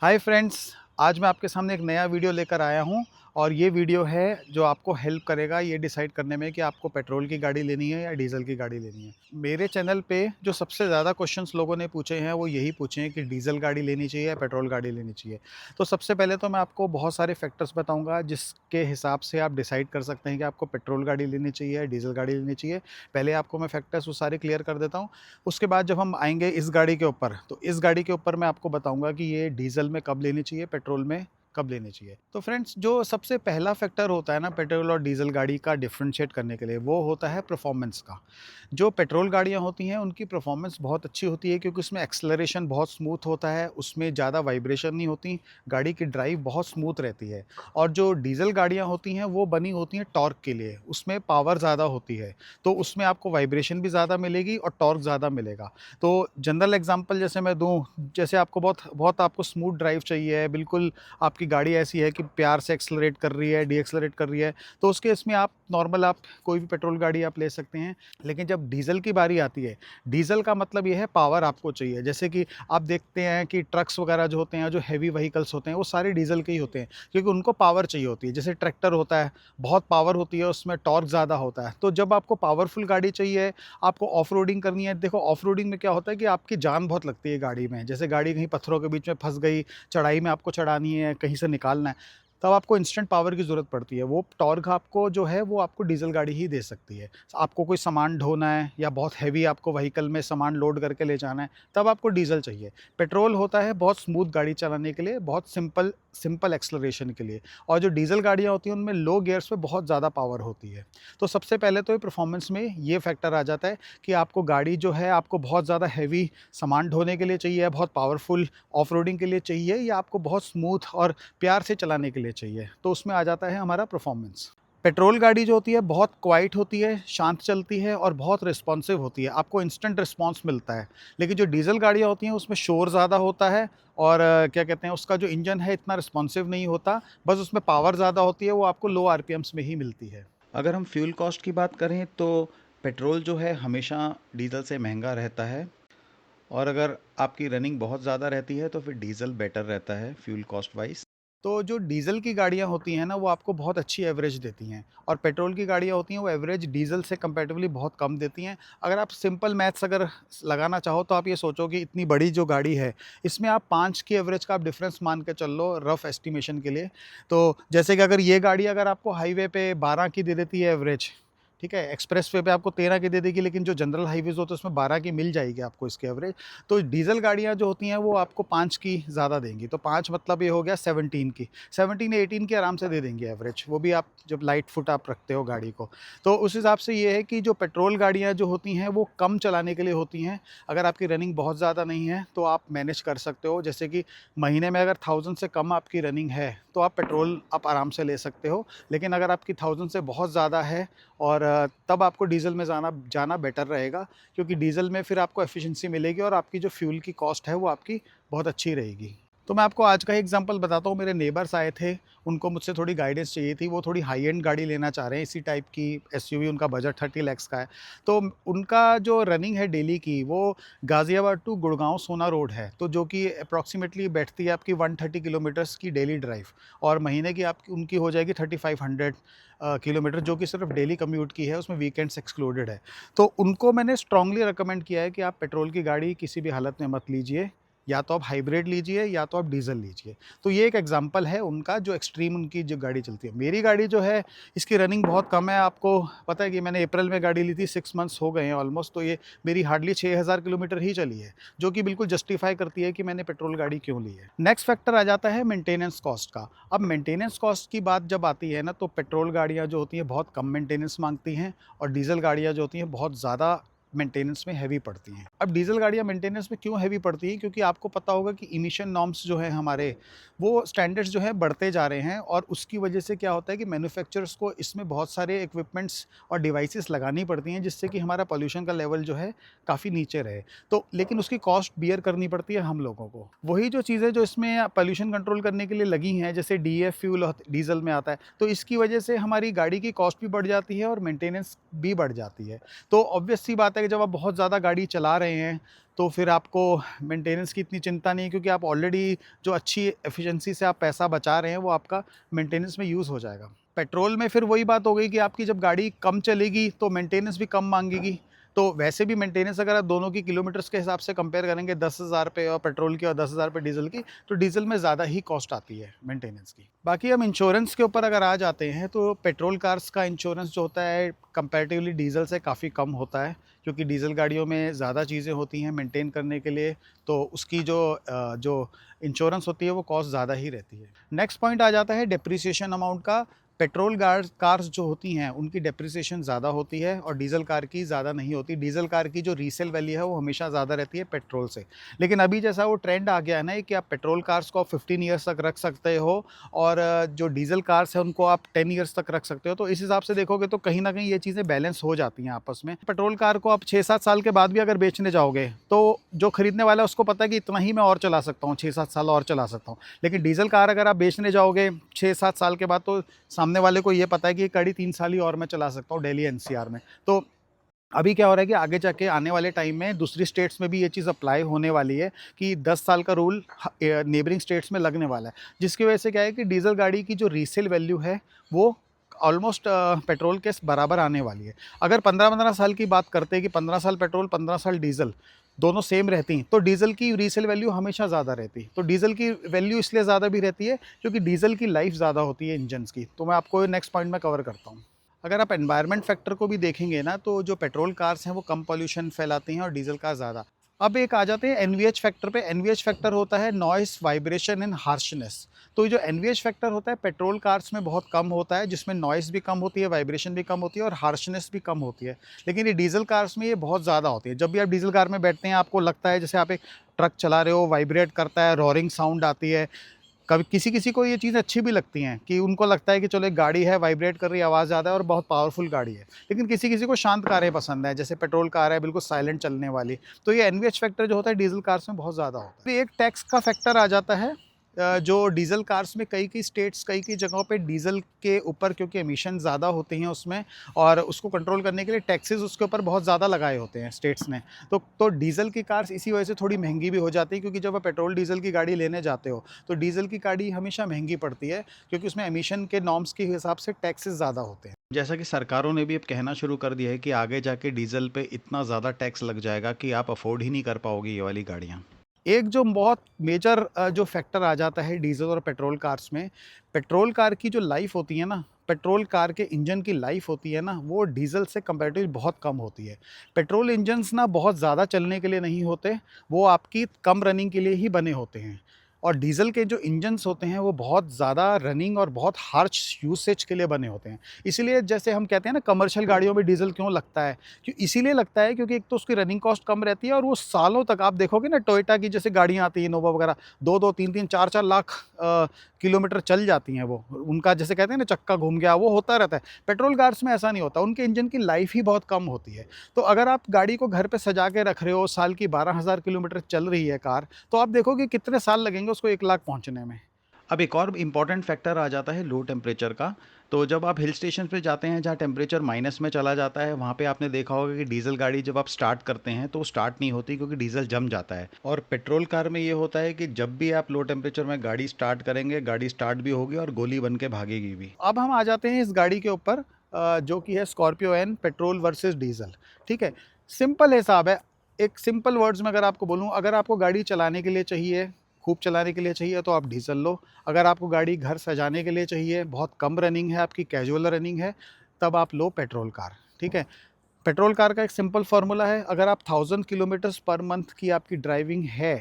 Hi friends, आज मैं आपके सामने एक नया वीडियो लेकर आया हूं और ये वीडियो है जो आपको हेल्प करेगा ये डिसाइड करने में कि आपको पेट्रोल की गाड़ी लेनी है या डीजल की गाड़ी लेनी है। मेरे चैनल पे जो सबसे ज़्यादा क्वेश्चंस लोगों ने पूछे हैं वो यही पूछे हैं कि डीजल गाड़ी लेनी चाहिए या पेट्रोल गाड़ी लेनी चाहिए। तो सबसे पहले तो मैं आपको बहुत सारे फैक्टर्स बताऊंगा जिसके हिसाब से आप डिसाइड कर सकते हैं कि आपको पेट्रोल गाड़ी लेनी चाहिए या डीजल गाड़ी लेनी चाहिए। पहले आपको मैं फैक्टर्स वो सारे क्लियर कर देता हूँ। उसके बाद जब हम आएँगे इस गाड़ी के ऊपर, तो इस गाड़ी के ऊपर मैं आपको बताऊँगा कि ये डीज़ल में कब लेनी चाहिए, पेट्रोल में कब लेनी चाहिए। तो फ्रेंड्स, जो सबसे पहला फैक्टर होता है ना पेट्रोल और डीज़ल गाड़ी का डिफरेंशिएट करने के लिए, वो होता है परफॉर्मेंस का। जो पेट्रोल गाड़ियाँ होती हैं, उनकी परफॉर्मेंस बहुत अच्छी होती है क्योंकि उसमें एक्सेलरेशन बहुत स्मूथ होता है, उसमें ज़्यादा वाइब्रेशन नहीं होती, गाड़ी की ड्राइव बहुत स्मूथ रहती है। और जो डीज़ल गाड़ियाँ होती हैं, वो बनी होती हैं टॉर्क के लिए, उसमें पावर ज़्यादा होती है, तो उसमें आपको वाइब्रेशन भी ज़्यादा मिलेगी और टॉर्क ज़्यादा मिलेगा। तो जनरल एग्जांपल जैसे मैं दूँ, जैसे आपको बहुत बहुत आपको स्मूथ ड्राइव चाहिए है, बिल्कुल आपकी गाड़ी ऐसी है कि प्यार से एक्सेलरेट कर रही है, डीएक्सेलरेट कर रही है, तो उस केस में आप नॉर्मल आप कोई भी पेट्रोल गाड़ी आप ले सकते हैं। लेकिन जब डीज़ल की बारी आती है, डीज़ल का मतलब ये है पावर आपको चाहिए। जैसे कि आप देखते हैं कि ट्रक्स वगैरह जो होते हैं, जो हेवी व्हीकल्स होते हैं, वो सारे डीज़ल के ही होते हैं क्योंकि उनको पावर चाहिए होती है। जैसे ट्रैक्टर होता है, बहुत पावर होती है, उसमें टॉर्क ज़्यादा होता है। तो जब आपको पावरफुल गाड़ी चाहिए, आपको ऑफ रोडिंग करनी है, देखो ऑफ रोडिंग में क्या होता है कि आपकी जान बहुत लगती है गाड़ी में। जैसे गाड़ी कहीं पत्थरों के बीच में फँस गई, चढ़ाई में आपको चढ़ानी है, कहीं से निकालना है, तब आपको इंस्टेंट पावर की ज़रूरत पड़ती है। वो टॉर्क आपको जो है वो आपको डीज़ल गाड़ी ही दे सकती है। आपको कोई सामान ढोना है या बहुत हेवी आपको व्हीकल में सामान लोड करके ले जाना है, तब आपको डीज़ल चाहिए। पेट्रोल होता है बहुत स्मूथ गाड़ी चलाने के लिए, बहुत सिंपल सिंपल एक्सेलरेशन के लिए। और जो डीज़ल गाड़ियाँ होती हैं उनमें लो गियर्स पे बहुत ज़्यादा पावर होती है। तो सबसे पहले तो ये परफॉर्मेंस में ये फैक्टर आ जाता है कि आपको गाड़ी जो है आपको बहुत ज़्यादा हेवी सामान ढोने के लिए चाहिए, बहुत पावरफुल ऑफ रोडिंग के लिए चाहिए, या आपको बहुत स्मूथ और प्यार से चलाने के लिए चाहिए, तो उसमें आ जाता है हमारा परफॉर्मेंस। पेट्रोल गाड़ी जो होती है बहुत क्वाइट होती है, शांत चलती है और बहुत रिस्पॉन्सिव होती है, आपको इंस्टेंट रिस्पॉन्स मिलता है। लेकिन जो डीज़ल गाड़ियाँ होती हैं उसमें शोर ज़्यादा होता है और क्या कहते हैं, उसका जो इंजन है इतना रिस्पॉन्सिव नहीं होता, बस उसमें पावर ज़्यादा होती है, वो आपको लो आरपीएम्स में ही मिलती है। अगर हम फ्यूल कॉस्ट की बात करें तो पेट्रोल जो है हमेशा डीज़ल से महंगा रहता है। और अगर आपकी रनिंग बहुत ज़्यादा रहती है तो फिर डीज़ल बेटर रहता है फ्यूल कॉस्ट वाइज। तो जो डीज़ल की गाड़ियाँ होती हैं ना, वो आपको बहुत अच्छी एवरेज देती हैं और पेट्रोल की गाड़ियाँ होती हैं वो एवरेज डीज़ल से कंपैरेटिवली बहुत कम देती हैं। अगर आप सिंपल मैथ्स अगर लगाना चाहो तो आप ये सोचो कि इतनी बड़ी जो गाड़ी है, इसमें आप 5 की एवरेज का आप डिफरेंस मान के चल लो रफ़ एस्टिमेशन के लिए। तो जैसे कि अगर ये गाड़ी अगर आपको हाईवे पे 12 की दे देती है एवरेज, ठीक है? एक्सप्रेस वे पे आपको 13 की दे देगी, लेकिन जो जनरल हाईवेज़ होते हैं उसमें 12 की मिल जाएगी आपको इसकी एवरेज। तो डीज़ल गाड़ियाँ जो होती हैं वो आपको 5 की ज़्यादा देंगी, तो 5 मतलब ये हो गया 17 की। 17 या 18 की आराम से दे देंगी एवरेज, वो भी आप जब लाइट फुट आप रखते हो गाड़ी को। तो उस हिसाब से ये है कि जो पेट्रोल गाड़ियाँ जो होती हैं वो कम चलाने के लिए होती हैं। अगर आपकी रनिंग बहुत ज़्यादा नहीं है तो आप मैनेज कर सकते हो, जैसे कि महीने में अगर 1000 से कम आपकी रनिंग है तो आप पेट्रोल आप आराम से ले सकते हो। लेकिन अगर आपकी 1000 से बहुत ज़्यादा है और तब आपको डीज़ल में जाना जाना बेटर रहेगा, क्योंकि डीज़ल में फिर आपको एफिशिएंसी मिलेगी और आपकी जो फ्यूल की कॉस्ट है वो आपकी बहुत अच्छी रहेगी। तो मैं आपको आज का ही एग्जांपल बताता हूँ। मेरे नेबर्स आए थे, उनको मुझसे थोड़ी गाइडेंस चाहिए थी, वो थोड़ी हाई एंड गाड़ी लेना चाह रहे हैं, इसी टाइप की एसयूवी, उनका बजट 30 लाख का है। तो उनका जो रनिंग है डेली की वो गाज़ियाबाद टू गुड़गाँव सोना रोड है, तो जो कि अप्रॉक्सिमेटली बैठती है आपकी 130 किलोमीटर्स की डेली ड्राइव, और महीने की आपकी उनकी हो जाएगी 3500 किलोमीटर, जो कि सिर्फ डेली कम्यूट की है, उसमें वीकेंड्स एक्सक्लूडेड है। तो उनको मैंने स्ट्रांगली रिकमेंड किया है कि आप पेट्रोल की गाड़ी किसी भी हालत में मत लीजिए, या तो आप हाइब्रिड लीजिए या तो आप डीज़ल लीजिए। तो ये एक एग्जांपल है उनका, जो एक्सट्रीम उनकी जो गाड़ी चलती है। मेरी गाड़ी जो है इसकी रनिंग बहुत कम है, आपको पता है कि मैंने अप्रैल में गाड़ी ली थी, 6 मंथ्स हो गए हैं ऑलमोस्ट, तो ये मेरी हार्डली 6000 किलोमीटर ही चली है, जो कि बिल्कुल जस्टिफाई करती है कि मैंने पेट्रोल गाड़ी क्यों ली है। नेक्स्ट फैक्टर आ जाता है मेंटेनेंस कॉस्ट का। अब मेंटेनेंस कॉस्ट की बात जब आती है ना, तो पेट्रोल गाड़ियाँ जो होती हैं बहुत कम मेंटेनेंस मांगती हैं और डीज़ल गाड़ियाँ जो होती हैं बहुत ज़्यादा मेंटेनेंस में हैवी पड़ती हैं। अब डीज़ल गाड़ियाँ मेंटेनेंस में क्यों हैवी पड़ती हैं? क्योंकि आपको पता होगा कि इमिशन नॉर्म्स जो हैं हमारे, वो स्टैंडर्ड्स जो हैं बढ़ते जा रहे हैं, और उसकी वजह से क्या होता है कि मैन्युफैक्चरर्स को इसमें बहुत सारे इक्विपमेंट्स और डिवाइसेस लगानी पड़ती हैं, जिससे कि हमारा पॉल्यूशन का लेवल जो है काफ़ी नीचे रहे। तो लेकिन उसकी कॉस्ट बियर करनी पड़ती है हम लोगों को। वही जो चीज़ें जो इसमें पॉल्यूशन कंट्रोल करने के लिए लगी हैं, जैसे डीएफ फ्यूल डीज़ल में आता है, तो इसकी वजह से हमारी गाड़ी की कॉस्ट भी बढ़ जाती है और मेंटेनेंस भी बढ़ जाती है। तो ऑब्वियस सी बात है कि जब आप बहुत ज़्यादा गाड़ी चला रहे हैं, तो फिर आपको मेंटेनेंस की इतनी चिंता नहीं है, क्योंकि आप ऑलरेडी जो अच्छी एफिशिएंसी से आप पैसा बचा रहे हैं वो आपका मेंटेनेंस में यूज़ हो जाएगा। पेट्रोल में फिर वही बात हो गई कि आपकी जब गाड़ी कम चलेगी तो मेंटेनेंस भी कम मांगेगी। तो वैसे भी मेंटेनेंस अगर आप दोनों की किलोमीटर्स के हिसाब से कंपेयर करेंगे, 10,000 पे और पेट्रोल की और 10,000 पे डीजल की, तो डीजल में ज़्यादा ही कॉस्ट आती है मेंटेनेंस की। बाकी हम इंश्योरेंस के ऊपर अगर आ जाते हैं, तो पेट्रोल कार्स का इंश्योरेंस जो होता है कंपैरेटिवली डीजल से काफ़ी कम होता है, क्योंकि डीजल गाड़ियों में ज़्यादा चीज़ें होती हैं मेंटेन करने के लिए, तो उसकी जो इंश्योरेंस होती है वो कॉस्ट ज़्यादा ही रहती है। नेक्स्ट पॉइंट आ जाता है डेप्रिसिएशन अमाउंट का। पेट्रोल कार्स जो होती हैं उनकी डेप्रिसिएशन ज़्यादा होती है और डीजल कार की ज़्यादा नहीं होती। डीजल कार की जो रीसेल वैल्यू है वो हमेशा ज़्यादा रहती है पेट्रोल से। लेकिन अभी जैसा वो ट्रेंड आ गया है ना कि आप पेट्रोल कार्स को आप 15 ईयर्स तक रख सकते हो और जो डीजल कार्स हैं उनको आप 10 ईयर्स तक रख सकते हो, तो इस हिसाब से देखोगे तो कहीं ना कहीं ये चीज़ें बैलेंस हो जाती हैं आपस में। पेट्रोल कार को आप 6-7 साल के बाद भी अगर बेचने जाओगे तो जो खरीदने वाला है उसको पता है कि इतना ही मैं और चला सकता हूँ, 6-7 साल और चला सकता हूँ। लेकिन डीजल कार अगर आप बेचने जाओगे 6-7 साल के बाद, तो सामने वाले को ये पता है कि ये गाड़ी 3 साल ही और मैं चला सकता हूँ दिल्ली एनसीआर में। तो अभी क्या हो रहा है कि आगे जाके आने वाले टाइम में दूसरी स्टेट्स में भी ये चीज़ अप्लाई होने वाली है कि 10 साल का रूल नेबरिंग स्टेट्स में लगने वाला है, जिसकी वजह से क्या है कि डीजल गाड़ी की जो रीसेल वैल्यू है वो ऑलमोस्ट पेट्रोल के बराबर आने वाली है। अगर 15-15 साल की बात करते हैं कि 15 साल पेट्रोल 15 साल डीजल दोनों सेम रहती हैं, तो डीजल की रीसेल वैल्यू हमेशा ज़्यादा रहती है। तो डीजल की वैल्यू इसलिए ज़्यादा भी रहती है क्योंकि डीजल की लाइफ ज़्यादा होती है इंजन्स की। तो मैं आपको नेक्स्ट पॉइंट में कवर करता हूँ। अगर आप एनवायरनमेंट फैक्टर को भी देखेंगे ना, तो जो पेट्रोल कार्स हैं वो कम पॉल्यूशन फैलाती हैं और डीजल कार ज़्यादा। अब एक आ जाते हैं एनवीएच फैक्टर पे। एनवीएच फैक्टर होता है नॉइस, वाइब्रेशन एंड हार्शनेस। तो जो एनवीएच फैक्टर होता है पेट्रोल कार्स में बहुत कम होता है, जिसमें नॉइस भी कम होती है, वाइब्रेशन भी कम होती है और हार्शनेस भी कम होती है। लेकिन ये डीजल कार्स में ये बहुत ज़्यादा होती है। जब भी आप डीजल कार में बैठते हैं आपको लगता है जैसे आप एक ट्रक चला रहे हो, वाइब्रेट करता है, रॉरिंग साउंड आती है। कभी किसी किसी को ये चीज़ अच्छी भी लगती हैं कि उनको लगता है कि चलो एक गाड़ी है, वाइब्रेट कर रही है, आवाज़ ज़्यादा है और बहुत पावरफुल गाड़ी है। लेकिन किसी किसी को शांत कारें पसंद है, जैसे पेट्रोल कार है बिल्कुल साइलेंट चलने वाली। तो ये एनवीएच फैक्टर जो होता है डीजल कार्स में बहुत ज़्यादा होता है। एक टैक्स का फैक्टर आ जाता है। जो डीजल कार्स में कई स्टेट्स कई जगहों पे डीजल के ऊपर, क्योंकि एमिशन ज़्यादा होती हैं उसमें और उसको कंट्रोल करने के लिए टैक्सेस उसके ऊपर बहुत ज़्यादा लगाए होते हैं स्टेट्स ने। तो डीजल की कार्स इसी वजह से थोड़ी महंगी भी हो जाती है, क्योंकि जब आप पेट्रोल डीजल की गाड़ी लेने जाते हो तो डीजल की गाड़ी हमेशा महंगी पड़ती है, क्योंकि उसमें एमिशन के नॉर्म्स के हिसाब से टैक्सेस ज़्यादा होते हैं। जैसा कि सरकारों ने भी अब कहना शुरू कर दिया है कि आगे जाके डीजल पे इतना ज़्यादा टैक्स लग जाएगा कि आप अफोर्ड ही नहीं कर पाओगे ये वाली गाड़ियाँ। एक जो बहुत मेजर जो फैक्टर आ जाता है डीजल और पेट्रोल कार्स में, पेट्रोल कार की जो लाइफ होती है ना, पेट्रोल कार के इंजन की लाइफ होती है ना, वो डीजल से कंपैरेटिवली बहुत कम होती है। पेट्रोल इंजन्स ना बहुत ज़्यादा चलने के लिए नहीं होते, वो आपकी कम रनिंग के लिए ही बने होते हैं। और डीजल के जो इंजन्स होते हैं वो बहुत ज़्यादा रनिंग और बहुत हार्श यूसेज के लिए बने होते हैं। इसीलिए जैसे हम कहते हैं ना कमर्शियल गाड़ियों में डीजल क्यों लगता है, इसीलिए लगता है क्योंकि एक तो उसकी रनिंग कॉस्ट कम रहती है और वो सालों तक आप देखोगे ना टोयोटा की जैसे गाड़ियाँ आती हैं इनोवा वगैरह, 2-2, 3-3, 4-4 लाख किलोमीटर चल जाती हैं वो। उनका जैसे कहते हैं ना चक्का घूम गया, वो होता रहता है। पेट्रोल कार्स में ऐसा नहीं होता, उनके इंजन की लाइफ ही बहुत कम होती है। तो अगर आप गाड़ी को घर पे सजा के रख रहे हो, साल की 12,000 किलोमीटर चल रही है कार, तो आप देखोगे कितने साल लगेंगे उसको 1 लाख पहुँचने में। अब एक और इम्पॉर्टेंट फैक्टर आ जाता है लो टेम्परेचर का। तो जब आप हिल स्टेशन पे जाते हैं जहाँ टेम्परेचर माइनस में चला जाता है, वहाँ पे आपने देखा होगा कि डीजल गाड़ी जब आप स्टार्ट करते हैं तो वो स्टार्ट नहीं होती, क्योंकि डीजल जम जाता है। और पेट्रोल कार में ये होता है कि जब भी आप लो टेम्परेचर में गाड़ी स्टार्ट करेंगे, गाड़ी स्टार्ट भी होगी और गोली बन के भागेगी भी। अब हम आ जाते हैं इस गाड़ी के ऊपर, जो कि है Scorpio N petrol versus diesel. ठीक है, सिंपल हिसाब है। एक सिंपल वर्ड्स में अगर आपको बोलूँ, अगर आपको गाड़ी चलाने के लिए चाहिए, खूब चलाने के लिए चाहिए, तो आप डीजल लो। अगर आपको गाड़ी घर सजाने के लिए चाहिए, बहुत कम रनिंग है आपकी, कैजुअल रनिंग है, तब आप लो पेट्रोल कार। ठीक है, पेट्रोल कार का एक सिंपल फार्मूला है। अगर आप 1000 किलोमीटर्स पर मंथ की आपकी ड्राइविंग है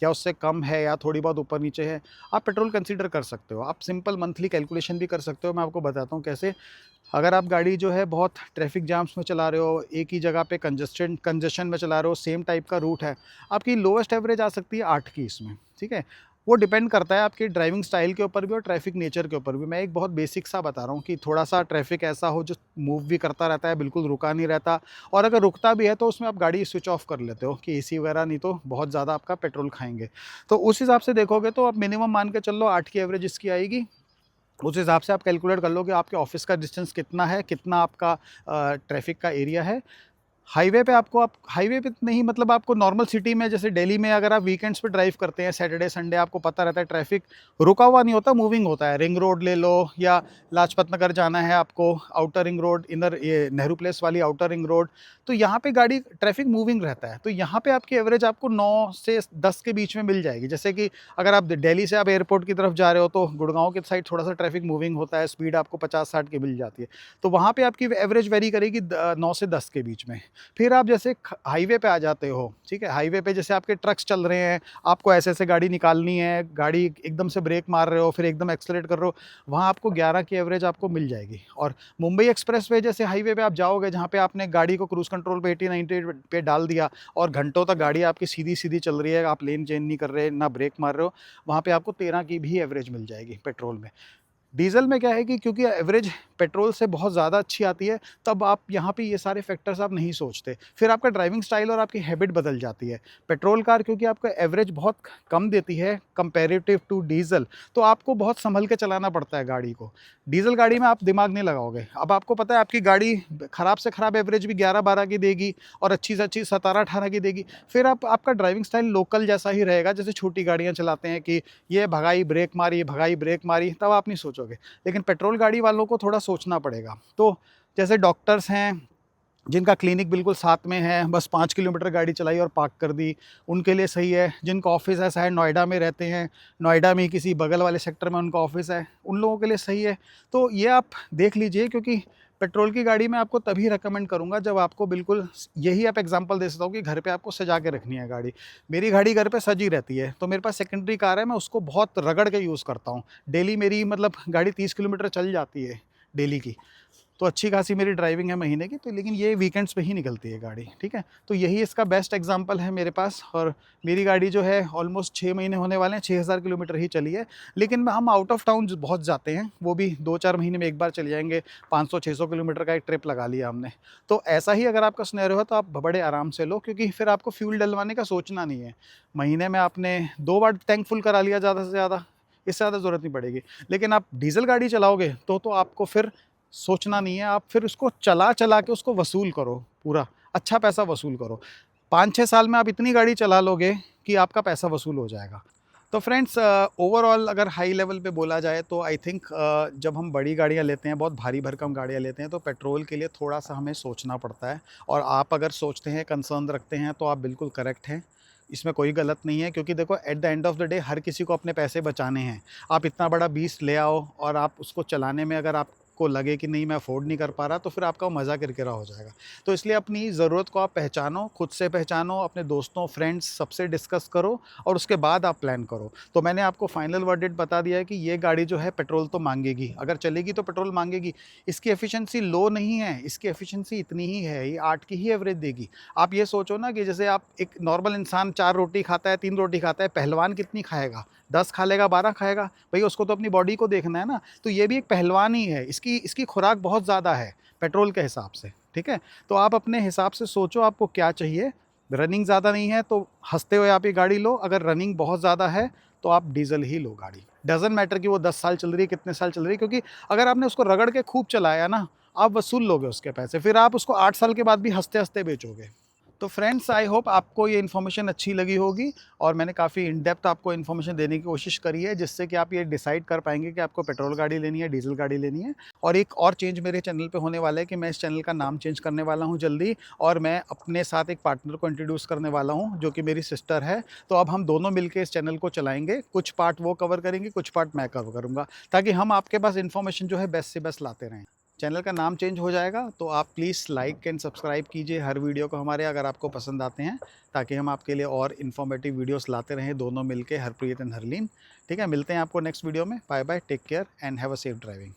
या उससे कम है या थोड़ी बहुत ऊपर नीचे है, आप पेट्रोल कंसीडर कर सकते हो। आप सिंपल मंथली कैलकुलेशन भी कर सकते हो। मैं आपको बताता हूँ कैसे। अगर आप गाड़ी जो है बहुत ट्रैफिक जाम्स में चला रहे हो, एक ही जगह पे कंजेशन में चला रहे हो, सेम टाइप का रूट है, आपकी लोवेस्ट एवरेज आ सकती है 8 की इसमें। ठीक है, वो डिपेंड करता है आपकी ड्राइविंग स्टाइल के ऊपर भी और ट्रैफिक नेचर के ऊपर भी। मैं एक बहुत बेसिक सा बता रहा हूँ कि थोड़ा सा ट्रैफिक ऐसा हो जो मूव भी करता रहता है, बिल्कुल रुका नहीं रहता, और अगर रुकता भी है तो उसमें आप गाड़ी स्विच ऑफ कर लेते हो कि एसी वगैरह, नहीं तो बहुत ज़्यादा आपका पेट्रोल खाएंगे। तो उस हिसाब से देखोगे तो आप मिनिमम मान के चल लो 8 की एवरेज इसकी आएगी। उस हिसाब से आप कैलकुलेट कर लो कि आपके ऑफिस का डिस्टेंस कितना है, कितना आपका ट्रैफिक का एरिया है। हाईवे पे आपको, आप हाईवे पे नहीं, मतलब आपको नॉर्मल सिटी में जैसे दिल्ली में अगर आप वीकेंड्स पे ड्राइव करते हैं, सैटरडे संडे, आपको पता रहता है ट्रैफिक रुका हुआ नहीं होता, मूविंग होता है। रिंग रोड ले लो या लाजपत नगर जाना है आपको, आउटर रिंग रोड, इधर ये नेहरू प्लेस वाली आउटर रिंग रोड, तो यहाँ पे गाड़ी ट्रैफिक मूविंग रहता है। तो यहाँ पे आपकी एवरेज आपको 9 से 10 के बीच में मिल जाएगी। जैसे कि अगर आप दिल्ली से आप एयरपोर्ट की तरफ जा रहे हो तो गुड़गांव की साइड थोड़ा सा ट्रैफिक मूविंग होता है, स्पीड आपको 50-60 की मिल जाती है, तो वहाँ पे आपकी एवरेज वेरी करेगी 9 से 10 के बीच में। फिर आप जैसे हाईवे पे आ जाते हो, ठीक है, हाईवे पे जैसे आपके ट्रक्स चल रहे हैं, आपको ऐसे ऐसे गाड़ी निकालनी है, गाड़ी एकदम से ब्रेक मार रहे हो, फिर एकदम एक्सलेट कर रहे हो, वहाँ आपको 11 की एवरेज आपको मिल जाएगी। और मुंबई एक्सप्रेस वे जैसे हाईवे पे आप जाओगे, जहाँ पे आपने गाड़ी को क्रूज कंट्रोल पे 80-90 पे डाल दिया और घंटों तक गाड़ी आपकी सीधी सीधी चल रही है, आप लेन चेंज नहीं कर रहे, ना ब्रेक मार रहे हो, वहाँ पे आपको 13 की भी एवरेज मिल जाएगी पेट्रोल में। डीज़ल में क्या है कि क्योंकि एवरेज पेट्रोल से बहुत ज़्यादा अच्छी आती है, तब आप यहाँ पे ये सारे फैक्टर्स आप नहीं सोचते। फिर आपका ड्राइविंग स्टाइल और आपकी हैबिट बदल जाती है। पेट्रोल कार क्योंकि आपका एवरेज बहुत कम देती है कंपैरेटिव टू डीज़ल, तो आपको बहुत संभल के चलाना पड़ता है गाड़ी को। डीज़ल गाड़ी में आप दिमाग नहीं लगाओगे। अब आपको पता है आपकी गाड़ी ख़राब से ख़राब एवरेज भी 11-12 की देगी और अच्छी से अच्छी 17-18 की देगी। फिर आपका ड्राइविंग स्टाइल लोकल जैसा ही रहेगा, जैसे छोटी गाड़ियाँ चलाते हैं कि ये भगाई ब्रेक मारी, भगाई ब्रेक मारी, तब आप नहीं सोचोगे। लेकिन पेट्रोल गाड़ी वालों को थोड़ा सोचना पड़ेगा। तो जैसे डॉक्टर्स हैं जिनका क्लिनिक बिल्कुल साथ में है, बस 5 किलोमीटर गाड़ी चलाई और पार्क कर दी, उनके लिए सही है। जिनका ऑफिस है, शायद नोएडा में रहते हैं, नोएडा में ही किसी बगल वाले सेक्टर में उनका ऑफिस है, उन लोगों के लिए सही है। तो ये आप देख लीजिए, क्योंकि पेट्रोल की गाड़ी मैं आपको तभी रेकमेंड करूंगा जब आपको बिल्कुल, यही आप एग्जांपल दे सकता हूँ कि घर पे आपको सजा के रखनी है गाड़ी। मेरी गाड़ी घर पे सजी रहती है, तो मेरे पास सेकेंडरी कार है, मैं उसको बहुत रगड़ के यूज़ करता हूँ। डेली मेरी मतलब गाड़ी 30 किलोमीटर चल जाती है डेली की, तो अच्छी खासी मेरी ड्राइविंग है महीने की। तो लेकिन ये वीकेंड्स पे ही निकलती है गाड़ी, ठीक है। तो यही इसका बेस्ट एग्जांपल है मेरे पास। और मेरी गाड़ी जो है ऑलमोस्ट 6 महीने होने वाले हैं, 6000 किलोमीटर ही चली है। लेकिन हम आउट ऑफ टाउन बहुत जाते हैं, वो भी 2-4 महीने में एक बार चले जाएंगे। 500-600 किलोमीटर का एक ट्रिप लगा लिया हमने। तो ऐसा ही अगर आपका सिनेरियो है तो आप बड़े आराम से लो, क्योंकि फिर आपको फ्यूल डलवाने का सोचना नहीं है। महीने में आपने 2 बार टैंक फुल करा लिया ज़्यादा से ज़्यादा, इससे ज़्यादा ज़रूरत नहीं पड़ेगी। लेकिन आप डीजल गाड़ी चलाओगे तो आपको फिर सोचना नहीं है, आप फिर उसको चला चला के उसको वसूल करो, पूरा अच्छा पैसा वसूल करो। 5-6 साल में आप इतनी गाड़ी चला लोगे कि आपका पैसा वसूल हो जाएगा। तो फ्रेंड्स, ओवरऑल अगर हाई लेवल पे बोला जाए तो आई थिंक जब हम बड़ी गाड़ियाँ लेते हैं, बहुत भारी भरकम गाड़ियाँ लेते हैं, तो पेट्रोल के लिए थोड़ा सा हमें सोचना पड़ता है। और आप अगर सोचते हैं, कंसर्न रखते हैं, तो आप बिल्कुल करेक्ट हैं, इसमें कोई गलत नहीं है। क्योंकि देखो, at the end of the day हर किसी को अपने पैसे बचाने हैं। आप इतना बड़ा बीस्ट ले आओ और आप उसको चलाने में अगर आपको लगे कि नहीं मैं अफोर्ड नहीं कर पा रहा, तो फिर आपका मज़ा किरकिरा हो जाएगा। तो इसलिए अपनी ज़रूरत को आप पहचानो, खुद से पहचानो, अपने दोस्तों, फ्रेंड्स सबसे डिस्कस करो और उसके बाद आप प्लान करो। तो मैंने आपको फाइनल वर्डिक्ट बता दिया है कि ये गाड़ी जो है पेट्रोल तो मांगेगी, अगर चलेगी तो पेट्रोल मांगेगी। इसकी एफिशिएंसी लो नहीं है, इसकी एफिशिएंसी इतनी ही है, ये 8 की ही एवरेज देगी। आप ये सोचो ना कि जैसे आप, एक नॉर्मल इंसान 4 रोटी खाता है, 3 रोटी खाता है, पहलवान कितनी खाएगा? 10 खा लेगा, 12 खाएगा? भई उसको तो अपनी बॉडी को देखना है ना। तो ये भी एक पहलवान ही है, इसकी खुराक बहुत ज़्यादा है पेट्रोल के हिसाब से, ठीक है। तो आप अपने हिसाब से सोचो आपको क्या चाहिए। रनिंग ज़्यादा नहीं है तो हँसते हुए आप ये गाड़ी लो, अगर रनिंग बहुत ज़्यादा है तो आप डीज़ल ही लो गाड़ी। डज़न्ट मैटर कि वो 10 साल चल रही है, कितने साल चल रही है, क्योंकि अगर आपने उसको रगड़ के खूब चलाया ना, आप वसूल लोगे उसके पैसे, फिर आप उसको 8 साल के बाद भी हँसते-हँसते बेचोगे। तो फ्रेंड्स, आई होप आपको ये इन्फॉर्मेशन अच्छी लगी होगी और मैंने काफ़ी इन डेप्थ आपको इन्फॉर्मेशन देने की कोशिश करी है, जिससे कि आप ये डिसाइड कर पाएंगे कि आपको पेट्रोल गाड़ी लेनी है, डीजल गाड़ी लेनी है। और एक और चेंज मेरे चैनल पे होने वाला है कि मैं इस चैनल का नाम चेंज करने वाला हूँ जल्दी, और मैं अपने साथ एक पार्टनर को इंट्रोड्यूस करने वाला हूँ जो कि मेरी सिस्टर है। तो अब हम दोनों मिलकर इस चैनल को चलाएंगे, कुछ पार्ट वो कवर करेंगे, कुछ पार्ट मैं कवर करूँगा, ताकि हम आपके पास इन्फॉर्मेशन जो है बेस्ट से बेस्ट लाते रहें। चैनल का नाम चेंज हो जाएगा, तो आप प्लीज़ लाइक एंड सब्सक्राइब कीजिए हर वीडियो को हमारे, अगर आपको पसंद आते हैं, ताकि हम आपके लिए और इन्फॉर्मेटिव वीडियोस लाते रहें, दोनों मिलके, हरप्रीत एंड हरलीन। ठीक है, मिलते हैं आपको नेक्स्ट वीडियो में। Bye bye, take care and have a safe driving.